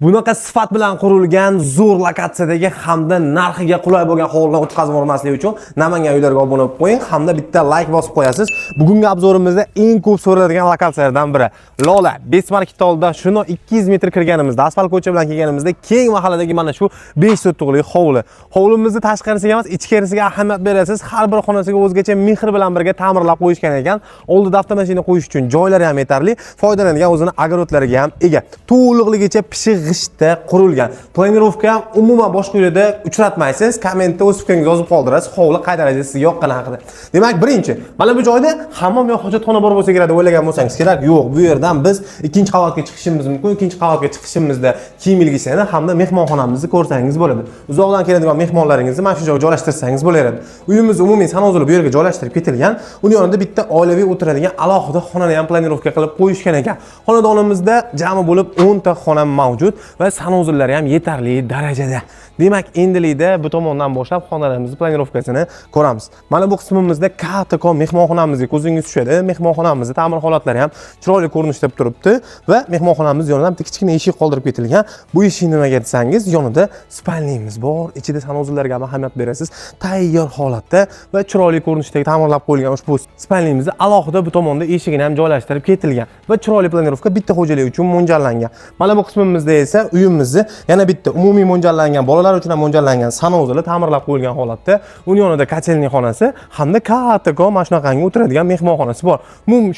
Bunaqa sifat bilan qurilgan zo'r lokatsiyadagi hamda narxiga qulay bo'lgan hovlidan o'tkazib yubormaslik uchun Namangan uylariga obuna bo'lib qo'ying hamda bitta like bosib qo'yasiz. Bugungi obzorimizda eng ko'p so'raladigan lokatsiyalardan biri Lola Besmarket oldida shuni 200 metr kirganimizda, asfalt ko'cha bilan kelganimizda keng mahalladagi mana shu 5 sotliqli hovli. Hovlimizni tashqarisiga emas, ichkarisiga ahamiyat berasiz. Har bir xonasiga o'zgacha mehr bilan birga ta'mirlab qo'yishgan ekan. Oldida avtomashina qo'yish uchun joylari ham yetarli, foydalanadigan o'zini огородlariga ham ega. To'liqligicha pishiq g'ishtda qurilgan. Planirovka ham umuman boshqa uylarda uchratmaysiz. Kommentda o'z fikringizni yozib qoldirasiz. Hovli qay darajada sizga yoqqani haqida. Demak, birinchi, mana bu joyda hammom yo hojatxona bor bo'lsa kerak deb o'ylagan bo'lsangiz kerak. Yo'q, bu yerdan biz ikkinchi qavatga chiqishimiz mumkin. Ikkinchi qavatga chiqishimizda kiyim ilgisini hamda mehmonxonamizni ko'rsangiz bo'ladi. Uzoqdan keladigan mehmonlaringizni mana shu joyga joylashtirsangiz bo'laveradi. Uyimiz umumiy sanozuli bu yerga joylashtirib ketilgan. Uning yonida bitta oilaviy o'tiradigan alohida xonani ham planirovka qilib qo'yishgan ekan. Xonadonimizda jami bo'lib 10 ta xona mavjud va sanuzullari ham yetarli darajada. Demak, endilikda bu tomondan boshlab xonalarimizni planirovkasini ko'ramiz. Mana bu qismimizda kattakon mehmonxonamizga ko'zingiz tushadi. Mehmonxonamizning ta'mir holatlari ham chiroyli ko'rinishda turibdi va mehmonxonamiz yonidan bitta kichkina eshik qoldirib ketilgan. Bu eshik nimaga desangiz, yonida spalnimiz bor. Ichida sanuzullarga ahamiyat berasiz. Tayyor holatda va chiroyli ko'rinishdagi ta'mirlab qo'yilgan ushbu spalnimizni alohida bu tomonda eshigini ham joylashtirib ketilgan va chiroyli planirovka bitta xo'jalik uchun mo'ljallangan. Mana bu qismimizda esa uyimizni yana bitta umumiy mo'ljallangan bolalar uchun ham mo'ljallangan sanuzli ta'mirlab qo'yilgan holatda. Uning yonida kotelning xonasi hamda kattakon mana shunaqangi o'tiradigan mehmonxonasi bor.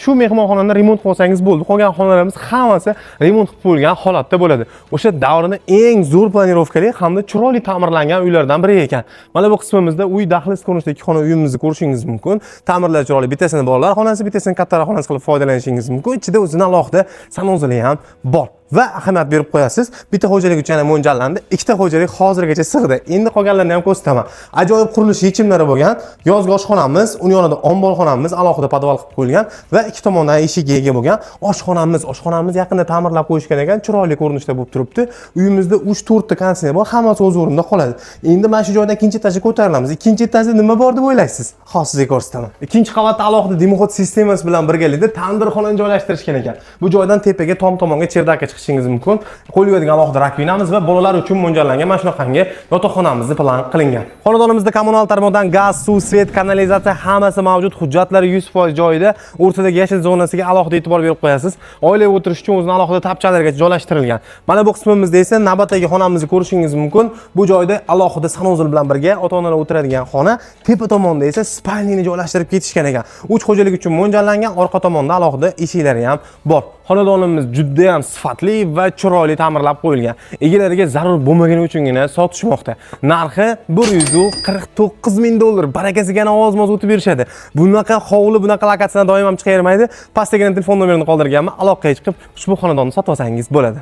Shu mehmonxonani remont qilsangiz bo'ldi. Qolgan xonalarimiz hammasi remont qilib qo'yilgan holatda bo'ladi. O'sha davrning eng zo'r planirovkali hamda chiroyli ta'mirlangan uylardan biri ekan. Mana bu qismimizda uy dahliz ko'rinishidagi xona uyimizni ko'rishingiz mumkin. Ta'mirlar chiroyli, bittasini bolalar xonasi, bittasini kattalar xonasi qilib foydalanishingiz mumkin. Ichida o'zining alohida sanuzli ham bor. Va ahamiyat berib qo'yasiz. Bitta xo'jalik uchun ham mo'ljallandi. Ikkita xo'jalik hozirgacha sig'di. Endi qolganlarini ham ko'rsataman. Ajoyib qurilish yechimlari bo'lgan yozgi oshxonamiz, uning yonida omborxonamiz alohida podval qilib qo'yilgan va ikki tomondan eshikga ega bo'lgan oshxonamiz yaqinda ta'mirlab qo'yishgan ekan, chiroyli ko'rinishda bo'lib turibdi. Uyimizda 3-4 ta konsiner bor, hammasi o'z o'rnida qoladi. Endi mana shu joydan ikkinchi etajga ko'tarilamiz. Ikkinchi etajda nima bor deb o'ylaysiz? Hozir sizga ko'rsataman. Ikkinchi qavatda alohida dimoxod sistemasi bilan birgalikda tandirxonani joylashtirishgan ekan. Bu joydan tepaga tom-tomonga cherdakka chiqishingiz mumkin. Qo'l yuvadigan alohida rakvinamiz va bolalar uchun mo'ljallangan mana shunaqangi yotoqxonamizni plan qilingan. Xonadonimizda kommunal tarmoqdan gaz, suv, svet, kanalizatsiya hammasi mavjud. Hujjatlari 100% joyida. O'rtadagi yashil zonasiga alohida e'tibor berib qo'yasiz. Oila o'tirish uchun o'zining alohida tapchalarga joylashtirilgan. Mana bu qismimizda esa navbatdagi xonamizni ko'rishingiz mumkin. Bu joyda alohida sanuzul bilan birga ota-onalar o'tiradigan xona, tepa tomonda esa spalnini joylashtirib ketishgan ekan. 3 xo'jalik uchun mo'ljallangan, orqa tomonda alohida eshiklari ham bor. Xonadonimiz juda ham sifatli va chiroyli ta'mirlab qo'yilgan. Egalariga zarur bo'lmagani uchungina sotishmoqda. Narxi $149 ming. Barakasiga ovoz-moz o'tib berishadi. Bunaqa hovli, bunaqa lokatsiyadan doim ham chiqavermaydi. Pastdagi telefon nomerini qoldirganman. Aloqaga chiqib ushbu xonadonni sotib olsangiz bo'ladi.